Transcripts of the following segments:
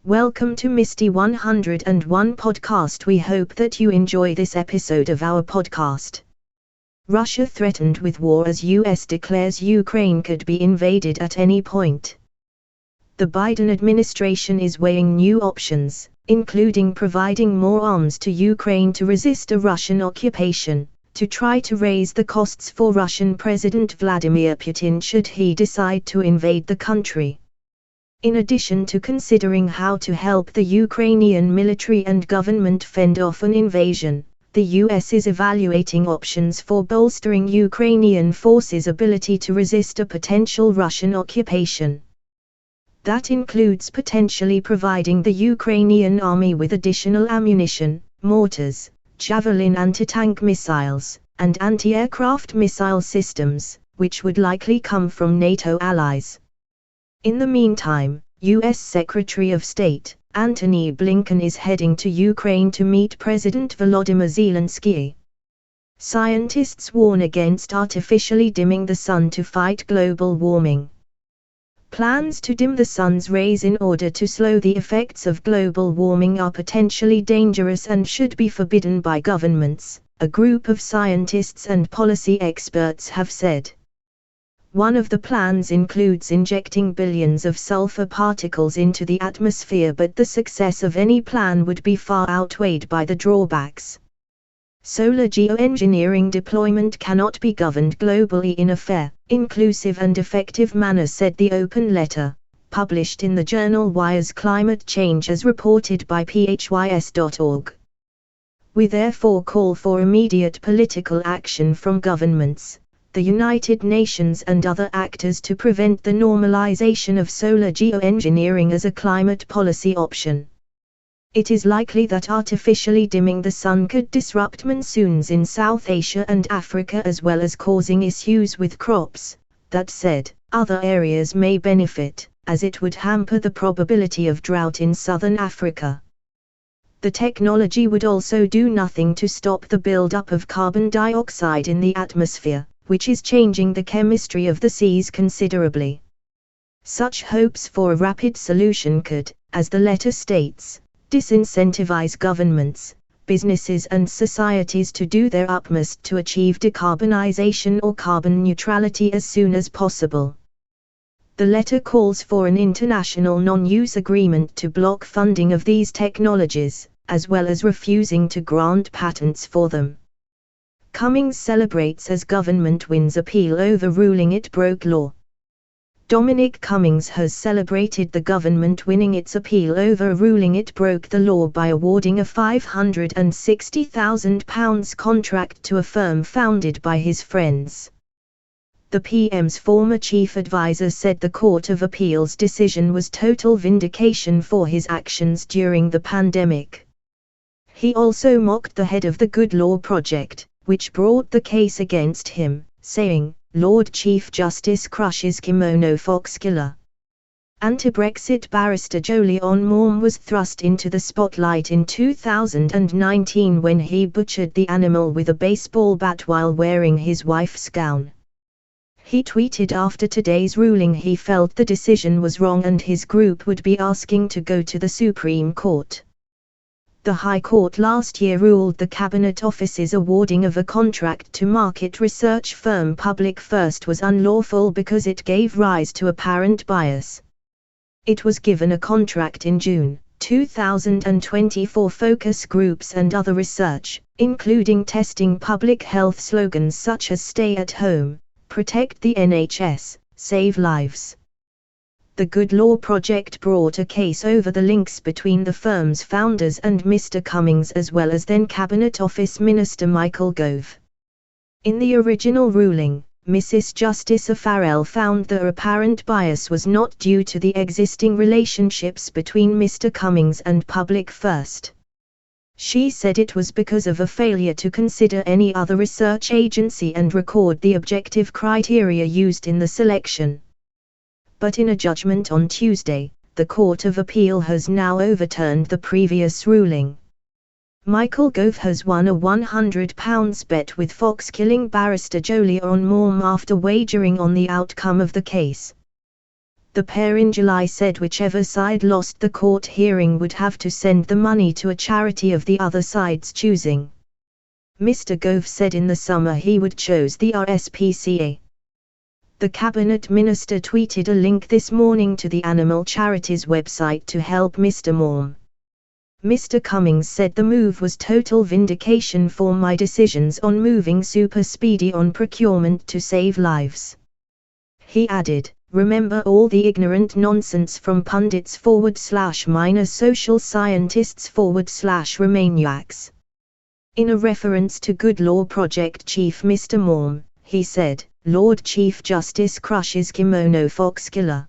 Welcome to Misty 101 podcast. We hope that you enjoy this episode of our podcast. Russia threatened with war as US declares Ukraine could be invaded at any point. The Biden administration is weighing new options, including providing more arms to Ukraine to resist a Russian occupation, to try to raise the costs for Russian President Vladimir Putin should he decide to invade the country. In addition to considering how to help the Ukrainian military and government fend off an invasion, the US is evaluating options for bolstering Ukrainian forces' ability to resist a potential Russian occupation. That includes potentially providing the Ukrainian army with additional ammunition, mortars, Javelin anti-tank missiles, and anti-aircraft missile systems, which would likely come from NATO allies. In the meantime, U.S. Secretary of State, Antony Blinken is heading to Ukraine to meet President Volodymyr Zelensky. Scientists warn against artificially dimming the sun to fight global warming. Plans to dim the sun's rays in order to slow the effects of global warming are potentially dangerous and should be forbidden by governments, a group of scientists and policy experts have said. One of the plans includes injecting billions of sulfur particles into the atmosphere, but the success of any plan would be far outweighed by the drawbacks. Solar geoengineering deployment cannot be governed globally in a fair, inclusive and effective manner, said the open letter, published in the journal Wire's Climate Change as reported by phys.org. We therefore call for immediate political action from governments, the United Nations and other actors to prevent the normalization of solar geoengineering as a climate policy option. It is likely that artificially dimming the sun could disrupt monsoons in South Asia and Africa as well as causing issues with crops. That said, other areas may benefit, as it would hamper the probability of drought in southern Africa. The technology would also do nothing to stop the buildup of carbon dioxide in the atmosphere, which is changing the chemistry of the seas considerably. Such hopes for a rapid solution could, as the letter states, disincentivize governments, businesses and societies to do their utmost to achieve decarbonization or carbon neutrality as soon as possible. The letter calls for an international non-use agreement to block funding of these technologies, as well as refusing to grant patents for them. Cummings celebrates as government wins appeal over ruling it broke law. Dominic Cummings has celebrated the government winning its appeal over a ruling it broke the law by awarding a £560,000 contract to a firm founded by his friends. The PM's former chief advisor said the Court of Appeal's decision was total vindication for his actions during the pandemic. He also mocked the head of the Good Law Project, which brought the case against him, saying, "Lord Chief Justice crushes kimono fox killer." Anti-Brexit barrister Jolyon Maugham was thrust into the spotlight in 2019 when he butchered the animal with a baseball bat while wearing his wife's gown. He tweeted after today's ruling he felt the decision was wrong and his group would be asking to go to the Supreme Court. The High Court last year ruled the Cabinet Office's awarding of a contract to market research firm Public First was unlawful because it gave rise to apparent bias. It was given a contract in June 2020 for focus groups and other research, including testing public health slogans such as "Stay at home," "Protect the NHS," "Save Lives." The Good Law Project brought a case over the links between the firm's founders and Mr. Cummings as well as then Cabinet Office Minister Michael Gove. In the original ruling, Mrs. Justice Farrell found the apparent bias was not due to the existing relationships between Mr. Cummings and Public First. She said it was because of a failure to consider any other research agency and record the objective criteria used in the selection. But in a judgment on Tuesday, the Court of Appeal has now overturned the previous ruling. Michael Gove has won a £100 bet with fox-killing barrister Jolyon Maugham after wagering on the outcome of the case. The pair in July said whichever side lost the court hearing would have to send the money to a charity of the other side's choosing. Mr. Gove said in the summer he would choose the RSPCA. The cabinet minister tweeted a link this morning to the animal charities website to help Mr. Morm. Mr. Cummings said the move was total vindication for my decisions on moving super speedy on procurement to save lives. He added, remember all the ignorant nonsense from pundits / social scientists / Remainiacs. In a reference to Good Law Project Chief Mr. Morm, he said, Lord Chief Justice crushes kimono fox killer.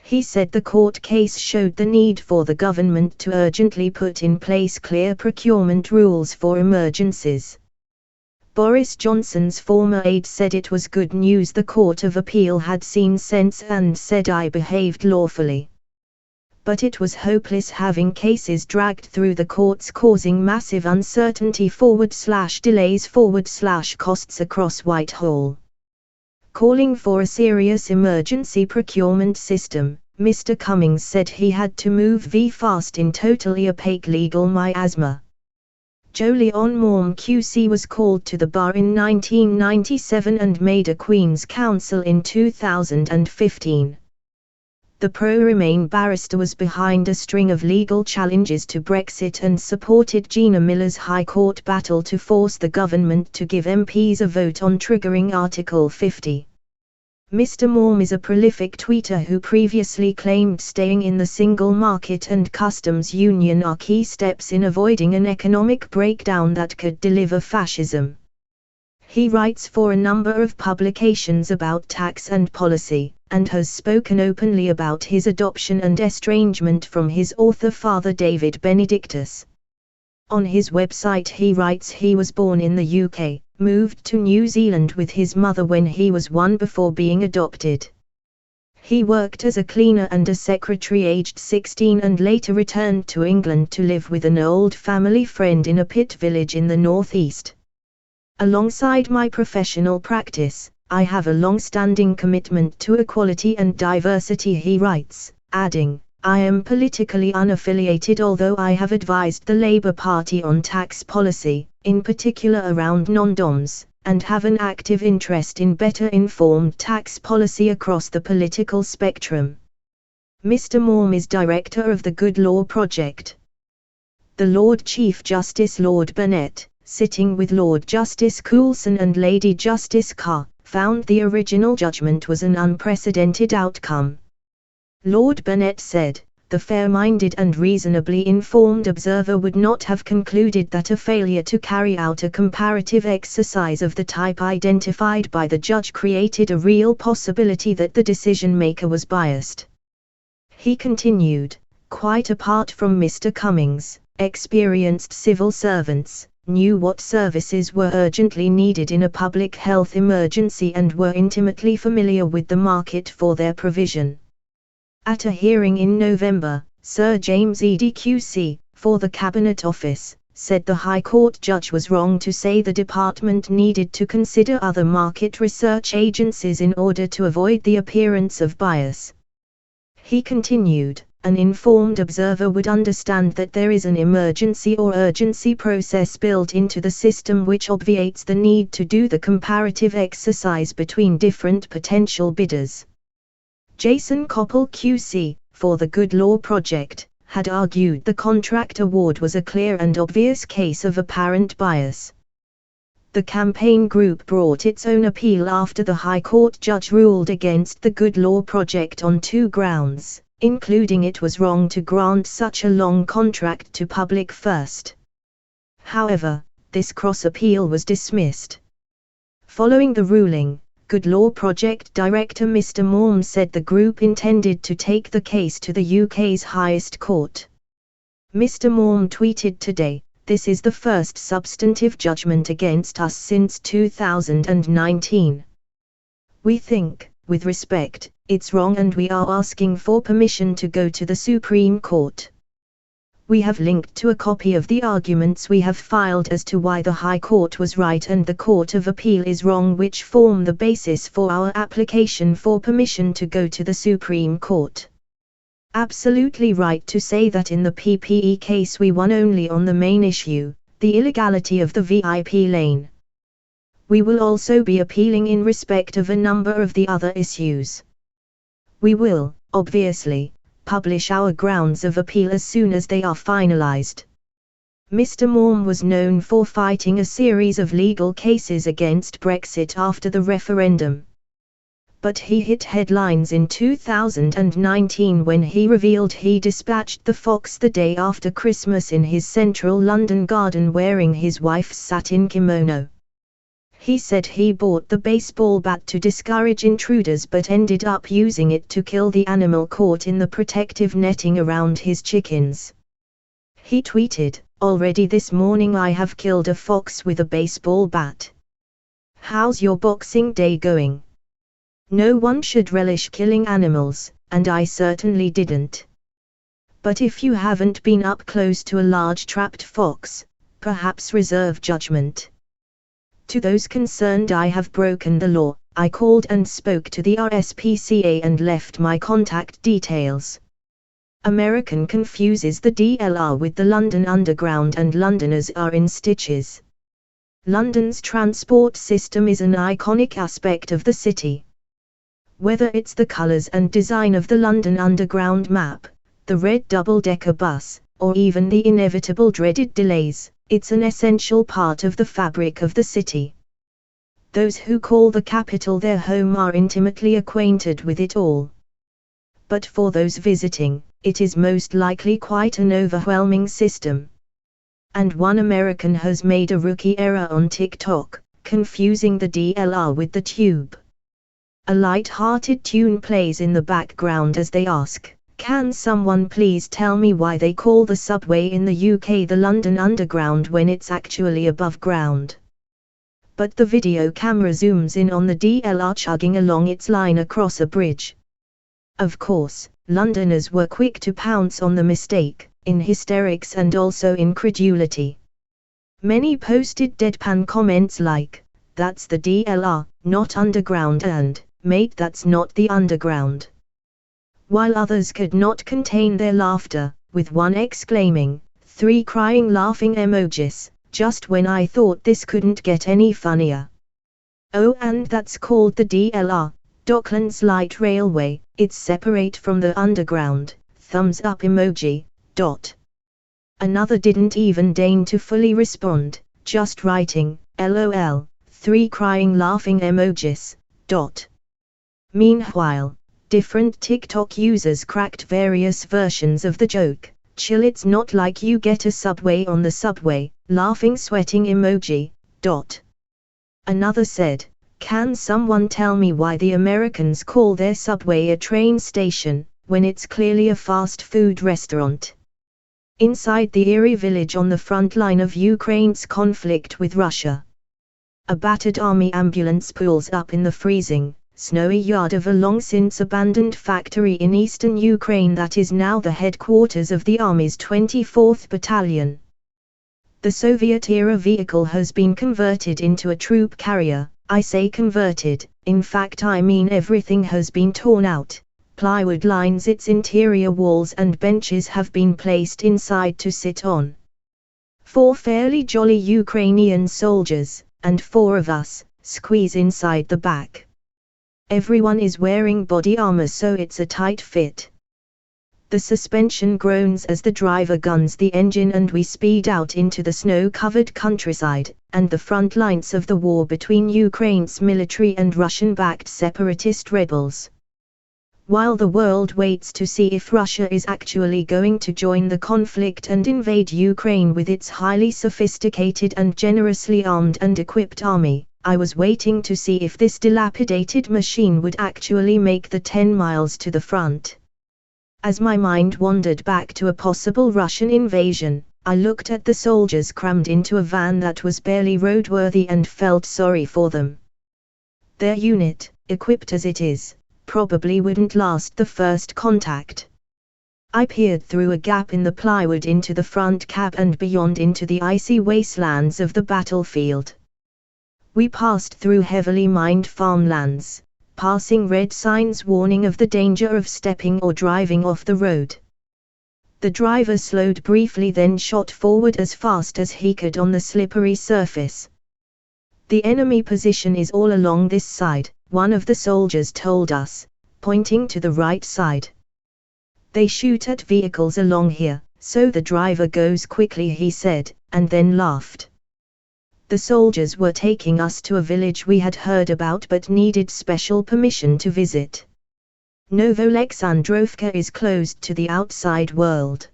He said the court case showed the need for the government to urgently put in place clear procurement rules for emergencies. Boris Johnson's former aide said it was good news the Court of Appeal had seen sense and said I behaved lawfully. But it was hopeless having cases dragged through the courts causing massive uncertainty / delays / costs across Whitehall. Calling for a serious emergency procurement system, Mr. Cummings said he had to move fast in totally opaque legal miasma. Jolyon Morm QC was called to the bar in 1997 and made a Queen's Counsel in 2015. The pro-Remain barrister was behind a string of legal challenges to Brexit and supported Gina Miller's High Court battle to force the government to give MPs a vote on triggering Article 50. Mr. Morm is a prolific tweeter who previously claimed staying in the single market and customs union are key steps in avoiding an economic breakdown that could deliver fascism. He writes for a number of publications about tax and policy, and has spoken openly about his adoption and estrangement from his author father David Benedictus. On his website he writes he was born in the UK, moved to New Zealand with his mother when he was 1 before being adopted. He worked as a cleaner and a secretary aged 16 and later returned to England to live with an old family friend in a pit village in the northeast. Alongside my professional practice, I have a long-standing commitment to equality and diversity, he writes, adding, I am politically unaffiliated although I have advised the Labour Party on tax policy, in particular around non-doms, and have an active interest in better informed tax policy across the political spectrum. Mr. Morm is director of the Good Law Project. The Lord Chief Justice Lord Burnett, sitting with Lord Justice Coulson and Lady Justice Carr, found the original judgment was an unprecedented outcome. Lord Burnett said, the fair-minded and reasonably informed observer would not have concluded that a failure to carry out a comparative exercise of the type identified by the judge created a real possibility that the decision-maker was biased. He continued, quite apart from Mr. Cummings, experienced civil servants knew what services were urgently needed in a public health emergency and were intimately familiar with the market for their provision. At a hearing in November, Sir James Eadie QC, for the Cabinet Office, said the High Court judge was wrong to say the department needed to consider other market research agencies in order to avoid the appearance of bias. He continued, an informed observer would understand that there is an emergency or urgency process built into the system which obviates the need to do the comparative exercise between different potential bidders. Jason Koppel QC, for the Good Law Project, had argued the contract award was a clear and obvious case of apparent bias. The campaign group brought its own appeal after the High Court judge ruled against the Good Law Project on 2 grounds, including it was wrong to grant such a long contract to Public First. However, this cross-appeal was dismissed. Following the ruling, Good Law Project Director Mr. Morm said the group intended to take the case to the UK's highest court. Mr. Morm tweeted today, this is the first substantive judgment against us since 2019. We think, with respect, it's wrong and we are asking for permission to go to the Supreme Court. We have linked to a copy of the arguments we have filed as to why the High Court was right and the Court of Appeal is wrong, which form the basis for our application for permission to go to the Supreme Court. Absolutely right to say that in the PPE case we won only on the main issue, the illegality of the VIP lane. We will also be appealing in respect of a number of the other issues. We will, obviously, publish our grounds of appeal as soon as they are finalized. Mr. Morm was known for fighting a series of legal cases against Brexit after the referendum. But he hit headlines in 2019 when he revealed he dispatched the fox the day after Christmas in his central London garden wearing his wife's satin kimono. He said he bought the baseball bat to discourage intruders but ended up using it to kill the animal caught in the protective netting around his chickens. He tweeted, "Already this morning I have killed a fox with a baseball bat. How's your Boxing Day going? No one should relish killing animals, and I certainly didn't. But if you haven't been up close to a large trapped fox, perhaps reserve judgment. To those concerned, I have broken the law. I called and spoke to the RSPCA and left my contact details." American confuses the DLR with the London Underground and Londoners are in stitches. London's transport system is an iconic aspect of the city. Whether it's the colours and design of the London Underground map, the red double-decker bus, or even the inevitable dreaded delays, it's an essential part of the fabric of the city. Those who call the capital their home are intimately acquainted with it all. But for those visiting, it is most likely quite an overwhelming system. And one American has made a rookie error on TikTok, confusing the DLR with the tube. A light-hearted tune plays in the background as they ask, "Can someone please tell me why they call the subway in the UK the London Underground when it's actually above ground?" But the video camera zooms in on the DLR chugging along its line across a bridge. Of course, Londoners were quick to pounce on the mistake, in hysterics and also incredulity. Many posted deadpan comments like, "That's the DLR, not underground," and, "Mate, that's not the underground." While others could not contain their laughter, with one exclaiming, 3 crying laughing emojis, "Just when I thought this couldn't get any funnier. Oh, and that's called the DLR, Docklands Light Railway, it's separate from the underground, thumbs up emoji, dot." Another didn't even deign to fully respond, just writing, "LOL, 3 crying laughing emojis, dot." Meanwhile, different TikTok users cracked various versions of the joke. "Chill, it's not like you get a subway on the subway, laughing sweating emoji, dot." Another said, "Can someone tell me why the Americans call their subway a train station, when it's clearly a fast food restaurant?" Inside the eerie village on the front line of Ukraine's conflict with Russia, a battered army ambulance pulls up in the freezing, snowy yard of a long-since abandoned factory in eastern Ukraine that is now the headquarters of the Army's 24th Battalion. The Soviet-era vehicle has been converted into a troop carrier. I say converted, in fact I mean everything has been torn out. Plywood lines its interior walls and benches have been placed inside to sit on. 4 fairly jolly Ukrainian soldiers, and 4 of us, squeeze inside the back. Everyone is wearing body armor so it's a tight fit. The suspension groans as the driver guns the engine and we speed out into the snow-covered countryside, and the front lines of the war between Ukraine's military and Russian-backed separatist rebels. While the world waits to see if Russia is actually going to join the conflict and invade Ukraine with its highly sophisticated and generously armed and equipped army, I was waiting to see if this dilapidated machine would actually make the 10 miles to the front. As my mind wandered back to a possible Russian invasion, I looked at the soldiers crammed into a van that was barely roadworthy and felt sorry for them. Their unit, equipped as it is, probably wouldn't last the first contact. I peered through a gap in the plywood into the front cab and beyond into the icy wastelands of the battlefield. We passed through heavily mined farmlands, passing red signs warning of the danger of stepping or driving off the road. The driver slowed briefly, then shot forward as fast as he could on the slippery surface. "The enemy position is all along this side," one of the soldiers told us, pointing to the right side. "They shoot at vehicles along here, so the driver goes quickly," he said, and then laughed. The soldiers were taking us to a village we had heard about but needed special permission to visit. Novolexandrovka is closed to the outside world.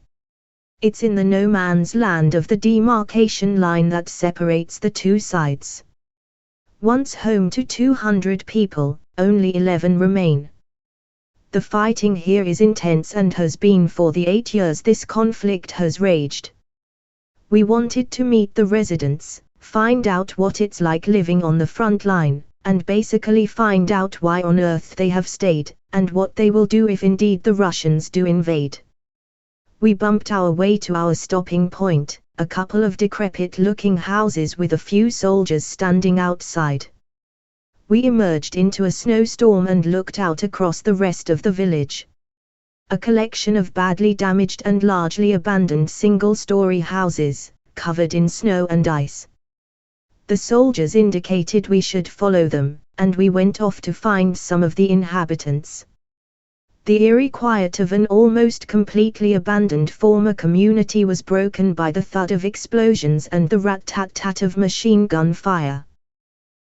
It's in the no man's land of the demarcation line that separates the two sides. Once home to 200 people, only 11 remain. The fighting here is intense and has been for the 8 years this conflict has raged. We wanted to meet the residents, find out what it's like living on the front line, and basically find out why on earth they have stayed, and what they will do if indeed the Russians do invade. We bumped our way to our stopping point, a couple of decrepit-looking houses with a few soldiers standing outside. We emerged into a snowstorm and looked out across the rest of the village. A collection of badly damaged and largely abandoned single-story houses, covered in snow and ice. The soldiers indicated we should follow them, and we went off to find some of the inhabitants. The eerie quiet of an almost completely abandoned former community was broken by the thud of explosions and the rat-tat-tat of machine gun fire.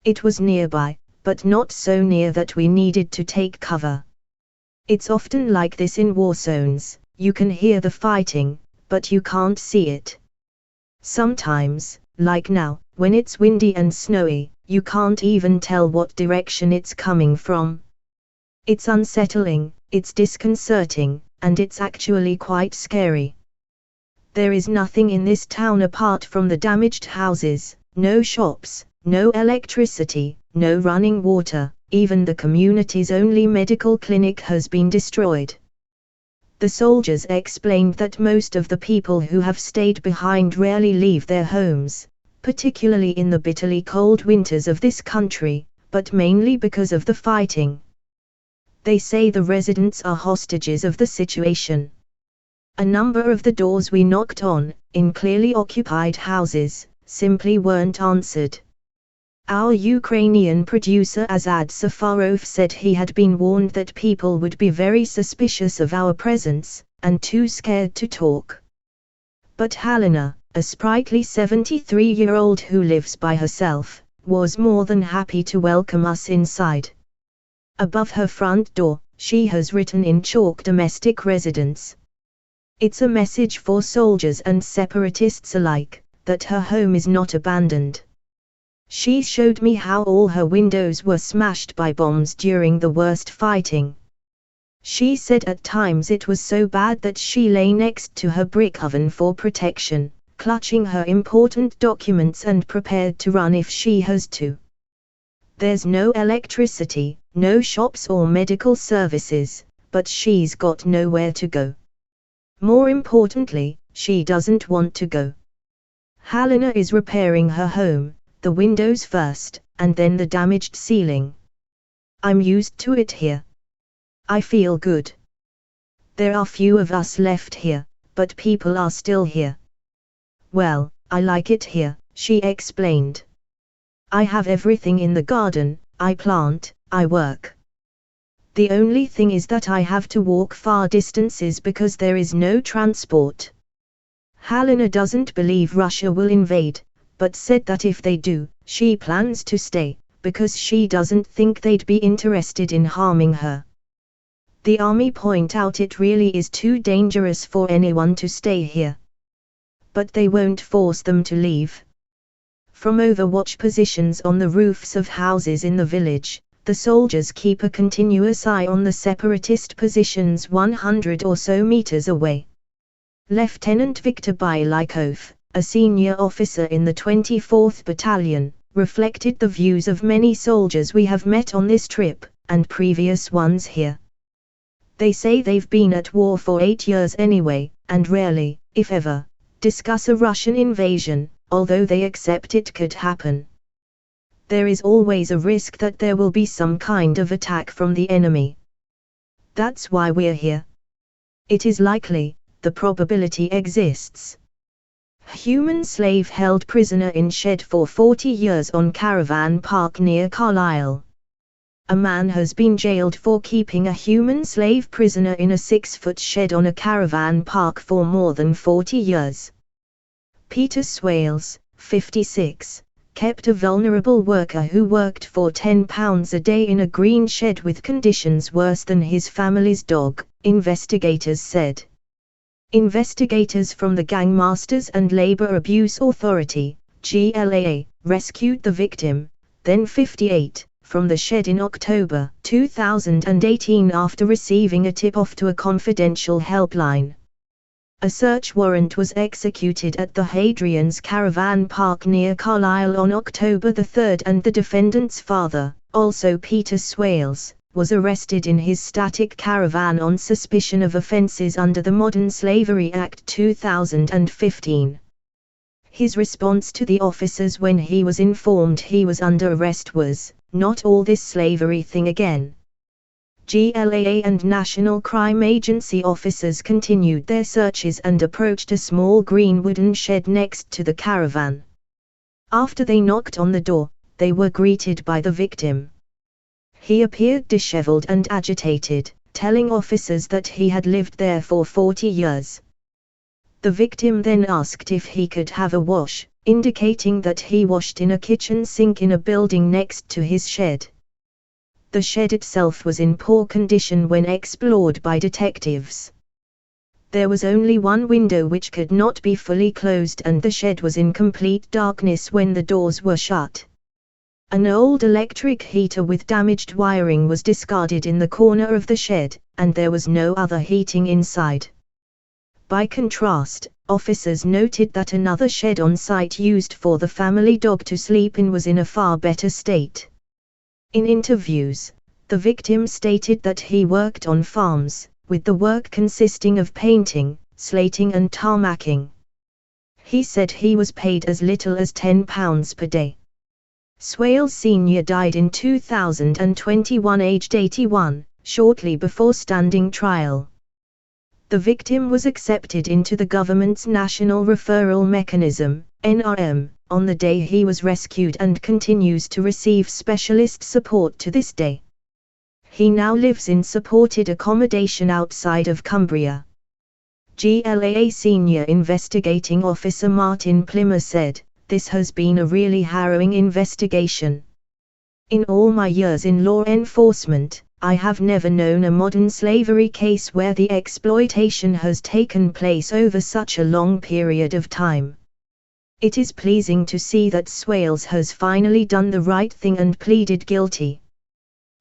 It was nearby, but not so near that we needed to take cover. It's often like this in war zones, you can hear the fighting, but you can't see it. Sometimes, like now, when it's windy and snowy, you can't even tell what direction it's coming from. It's unsettling, it's disconcerting, and it's actually quite scary. There is nothing in this town apart from the damaged houses, no shops, no electricity, no running water, even the community's only medical clinic has been destroyed. The soldiers explained that most of the people who have stayed behind rarely leave their homes, particularly in the bitterly cold winters of this country, but mainly because of the fighting. They say the residents are hostages of the situation. A number of the doors we knocked on, in clearly occupied houses, simply weren't answered. Our Ukrainian producer Azad Safarov said he had been warned that people would be very suspicious of our presence, and too scared to talk. But Helena, a sprightly 73-year-old who lives by herself, was more than happy to welcome us inside. Above her front door, she has written in chalk "Domestic Residence." It's a message for soldiers and separatists alike, that her home is not abandoned. She showed me how all her windows were smashed by bombs during the worst fighting. She said at times it was so bad that she lay next to her brick oven for protection, clutching her important documents and prepared to run if she has to. There's no electricity, no shops or medical services, but she's got nowhere to go. More importantly, she doesn't want to go. Helena is repairing her home, the windows first, and then the damaged ceiling. I'm used to it here. I feel good. There are few of us left here, but people are still here. Well, I like it here, she explained. I have everything in the garden, I plant, I work. The only thing is that I have to walk far distances because there is no transport. Helena doesn't believe Russia will invade, but said that if they do, she plans to stay, because she doesn't think they'd be interested in harming her. The army point out it really is too dangerous for anyone to stay here. But they won't force them to leave. From overwatch positions on the roofs of houses in the village, the soldiers keep a continuous eye on the separatist positions 100 or so meters away. Lieutenant Viktor Bylikov, a senior officer in the 24th Battalion, reflected the views of many soldiers we have met on this trip, and previous ones here. They say they've been at war for 8 years anyway, and rarely, if ever, discuss a Russian invasion, although they accept it could happen. There is always a risk that there will be some kind of attack from the enemy. That's why we're here. It is likely, the probability exists. Human slave held prisoner in shed for 40 years on caravan park near Carlisle. A man has been jailed for keeping a human slave prisoner in a 6-foot shed on a caravan park for more than 40 years. Peter Swales, 56, kept a vulnerable worker who worked for £10 a day in a green shed with conditions worse than his family's dog, investigators said. Investigators from the Gangmasters and Labour Abuse Authority, GLAA, rescued the victim, then 58, from the shed in October 2018 after receiving a tip-off to a confidential helpline. A search warrant was executed at the Hadrian's Caravan Park near Carlisle on October 3 and the defendant's father, also Peter Swales, was arrested in his static caravan on suspicion of offences under the Modern Slavery Act 2015. His response to the officers when he was informed he was under arrest was, "Not all this slavery thing again." GLAA and National Crime Agency officers continued their searches and approached a small green wooden shed next to the caravan. After they knocked on the door, they were greeted by the victim. He appeared disheveled and agitated, telling officers that he had lived there for 40 years. The victim then asked if he could have a wash, indicating that he washed in a kitchen sink in a building next to his shed. The shed itself was in poor condition when explored by detectives. There was only one window which could not be fully closed and the shed was in complete darkness when the doors were shut. An old electric heater with damaged wiring was discarded in the corner of the shed, and there was no other heating inside. By contrast, officers noted that another shed on site used for the family dog to sleep in was in a far better state. In interviews, the victim stated that he worked on farms, with the work consisting of painting, slating and tarmacking. He said he was paid as little as £10 per day. Swales Sr. died in 2021 aged 81, shortly before standing trial. The victim was accepted into the government's National Referral Mechanism, NRM, on the day he was rescued and continues to receive specialist support to this day. He now lives in supported accommodation outside of Cumbria. GLAA Senior Investigating Officer Martin Plimmer said, "This has been a really harrowing investigation. In all my years in law enforcement, I have never known a modern slavery case where the exploitation has taken place over such a long period of time. It is pleasing to see that Swales has finally done the right thing and pleaded guilty.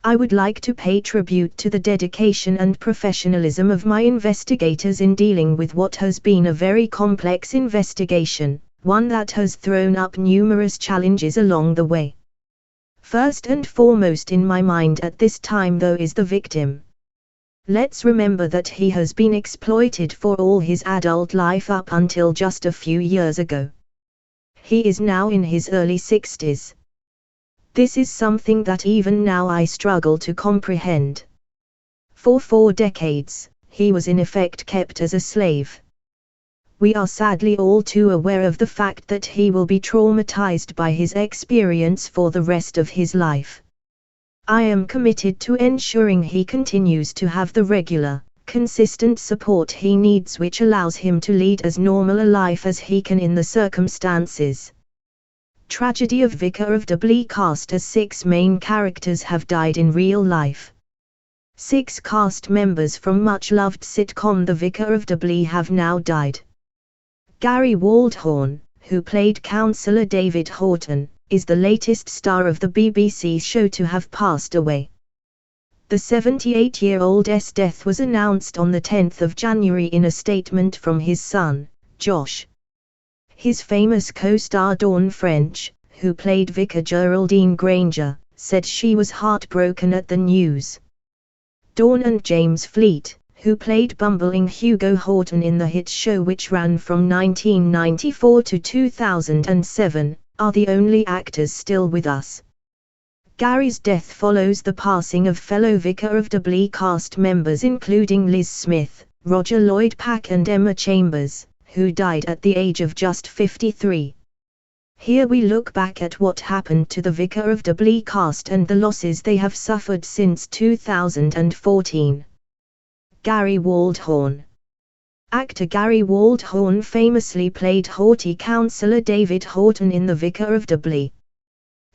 I would like to pay tribute to the dedication and professionalism of my investigators in dealing with what has been a very complex investigation, one that has thrown up numerous challenges along the way. First and foremost in my mind at this time though is the victim. Let's remember that he has been exploited for all his adult life up until just a few years ago. He is now in his early 60s. This is something that even now I struggle to comprehend. For 4 decades, he was in effect kept as a slave. We are sadly all too aware of the fact that he will be traumatized by his experience for the rest of his life. I am committed to ensuring he continues to have the regular, consistent support he needs which allows him to lead as normal a life as he can in the circumstances. Tragedy of Vicar of Dibley cast as 6 main characters have died in real life. 6 cast members from much-loved sitcom The Vicar of Dibley have now died. Gary Waldhorn, who played Councillor David Horton, is the latest star of the BBC show to have passed away. The 78-year-old's death was announced on the 10th of January in a statement from his son, Josh. His famous co-star Dawn French, who played Vicar Geraldine Granger, said she was heartbroken at the news. Dawn and James Fleet, who played bumbling Hugo Horton in the hit show which ran from 1994 to 2007, are the only actors still with us. Gary's death follows the passing of fellow Vicar of Dibley cast members including Liz Smith, Roger Lloyd Pack and Emma Chambers, who died at the age of just 53. Here we look back at what happened to the Vicar of Dibley cast and the losses they have suffered since 2014. Gary Waldhorn. Actor Gary Waldhorn famously played haughty Councillor David Horton in The Vicar of Dibley.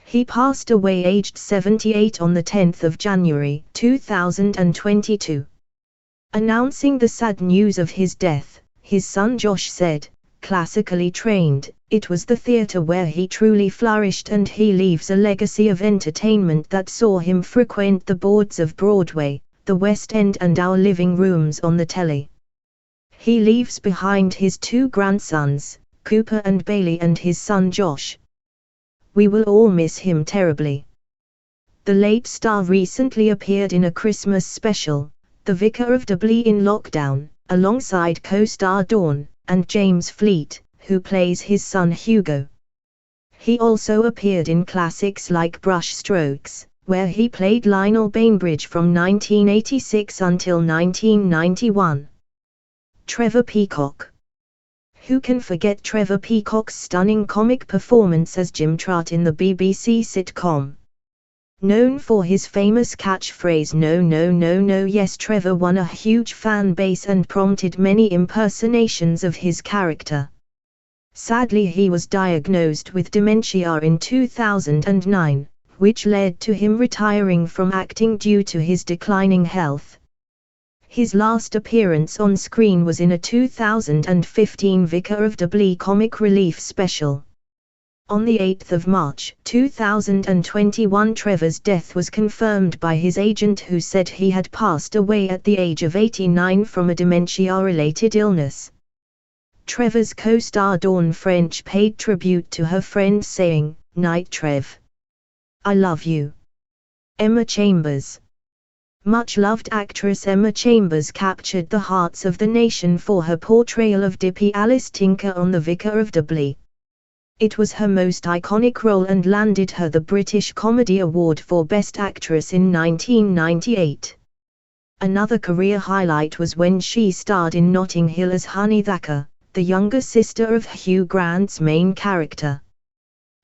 He passed away aged 78 on the 10th of January 2022. Announcing the sad news of his death, his son Josh said, "Classically trained, it was the theatre where he truly flourished and he leaves a legacy of entertainment that saw him frequent the boards of Broadway, the West End and our living rooms on the telly." He leaves behind his two grandsons, Cooper and Bailey, and his son Josh. We will all miss him terribly. The late star recently appeared in a Christmas special, The Vicar of Dibley in Lockdown, alongside co-star Dawn and James Fleet, who plays his son Hugo. He also appeared in classics like Brush Strokes, where he played Lionel Bainbridge from 1986 until 1991. Trevor Peacock. Who can forget Trevor Peacock's stunning comic performance as Jim Trott in the BBC sitcom? Known for his famous catchphrase "No, no, no, no, yes," Trevor won a huge fan base and prompted many impersonations of his character. Sadly, he was diagnosed with dementia in 2009, which led to him retiring from acting due to his declining health. His last appearance on screen was in a 2015 Vicar of Dibley comic relief special. On the 8th of March 2021, Trevor's death was confirmed by his agent, who said he had passed away at the age of 89 from a dementia-related illness. Trevor's co-star Dawn French paid tribute to her friend, saying, "Night Trev. I love you." Emma Chambers. Much-loved actress Emma Chambers captured the hearts of the nation for her portrayal of Dippy Alice Tinker on The Vicar of Dibley. It was her most iconic role and landed her the British Comedy Award for Best Actress in 1998. Another career highlight was when she starred in Notting Hill as Honey Thacker, the younger sister of Hugh Grant's main character.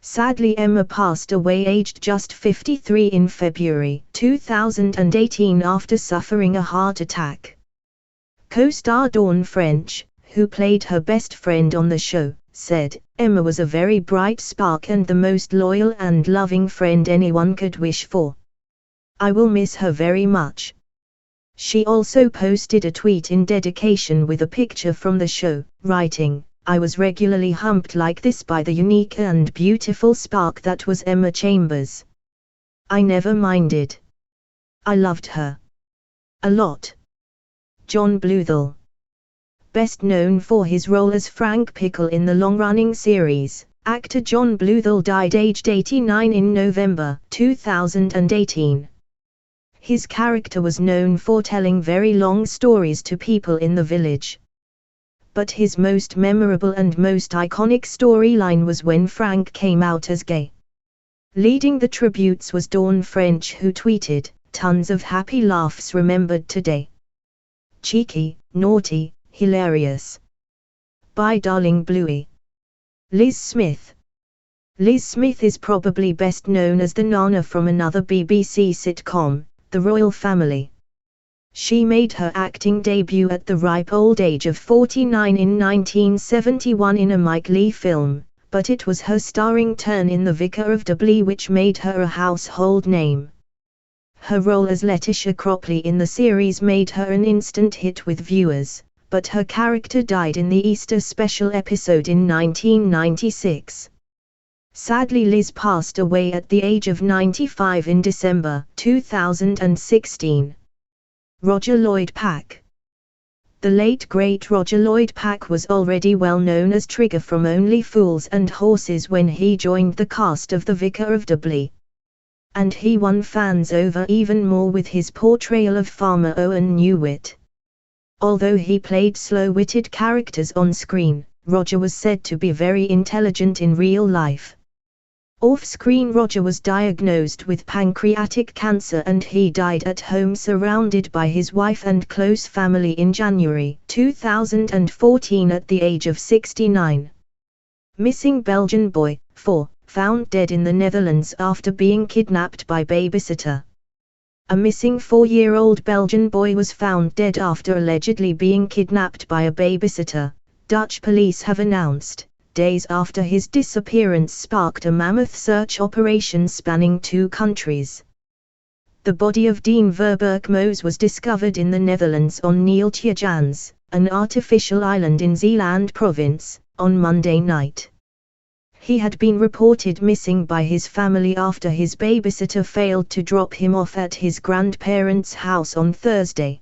Sadly, Emma passed away aged just 53 in February 2018 after suffering a heart attack. Co-star Dawn French, who played her best friend on the show, said, "Emma was a very bright spark and the most loyal and loving friend anyone could wish for. I will miss her very much." She also posted a tweet in dedication with a picture from the show, writing, "I was regularly humped like this by the unique and beautiful spark that was Emma Chambers. I never minded. I loved her. A lot." John Bluthal. Best known for his role as Frank Pickle in the long-running series, actor John Bluthal died aged 89 in November 2018. His character was known for telling very long stories to people in the village. But his most memorable and most iconic storyline was when Frank came out as gay. Leading the tributes was Dawn French, who tweeted, "Tons of happy laughs remembered today. Cheeky, naughty, hilarious. Bye darling Bluey." Liz Smith. Liz Smith is probably best known as the Nana from another BBC sitcom, The Royal Family. She made her acting debut at the ripe old age of 49 in 1971 in a Mike Leigh film, but it was her starring turn in The Vicar of Dibley which made her a household name. Her role as Letitia Cropley in the series made her an instant hit with viewers, but her character died in the Easter special episode in 1996. Sadly, Liz passed away at the age of 95 in December 2016. Roger Lloyd Pack. The late great Roger Lloyd Pack was already well known as Trigger from Only Fools and Horses when he joined the cast of The Vicar of Dibley. and he won fans over even more with his portrayal of Farmer Owen Newitt. Although he played slow-witted characters on screen, Roger was said to be very intelligent in real life. Off-screen, Roger was diagnosed with pancreatic cancer and he died at home surrounded by his wife and close family in January 2014 at the age of 69. Missing Belgian boy, 4, found dead in the Netherlands after being kidnapped by babysitter. A missing 4-year-old Belgian boy was found dead after allegedly being kidnapped by a babysitter, Dutch police have announced, days after his disappearance sparked a mammoth search operation spanning 2 countries. The body of Dean Verburg-Moos was discovered in the Netherlands on Neeltje-Jans, an artificial island in Zeeland province, on Monday night. He had been reported missing by his family after his babysitter failed to drop him off at his grandparents' house on Thursday.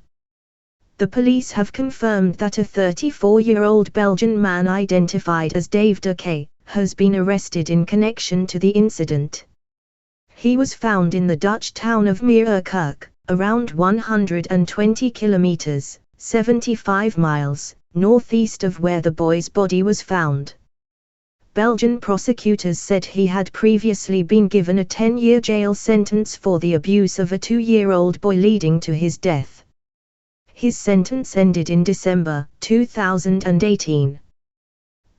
The police have confirmed that a 34-year-old Belgian man identified as Dave de K. has been arrested in connection to the incident. He was found in the Dutch town of Meerkerk, around 120 kilometers, 75 miles, northeast of where the boy's body was found. Belgian prosecutors said he had previously been given a 10-year jail sentence for the abuse of a 2-year-old boy leading to his death. His sentence ended in December 2018.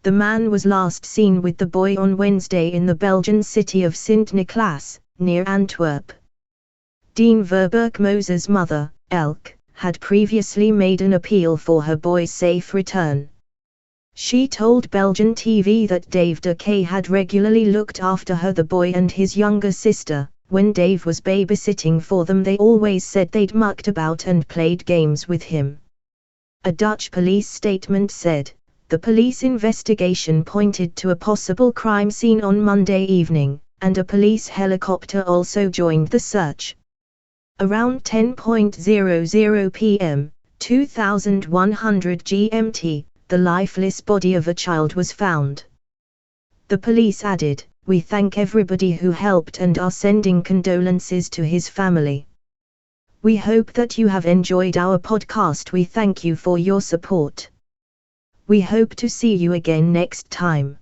The man was last seen with the boy on Wednesday in the Belgian city of Sint-Niklaas, near Antwerp. Dean Verburg-Moos's mother, Elke, had previously made an appeal for her boy's safe return. She told Belgian TV that Dave de K had regularly looked after her, the boy and his younger sister. When Dave was babysitting for them, they always said they'd mucked about and played games with him. A Dutch police statement said, the police investigation pointed to a possible crime scene on Monday evening, and a police helicopter also joined the search. Around 10:00 p.m., 2100 GMT, the lifeless body of a child was found. The police added, "We thank everybody who helped and are sending condolences to his family. We hope that you have enjoyed our podcast. We thank you for your support. We hope to see you again next time."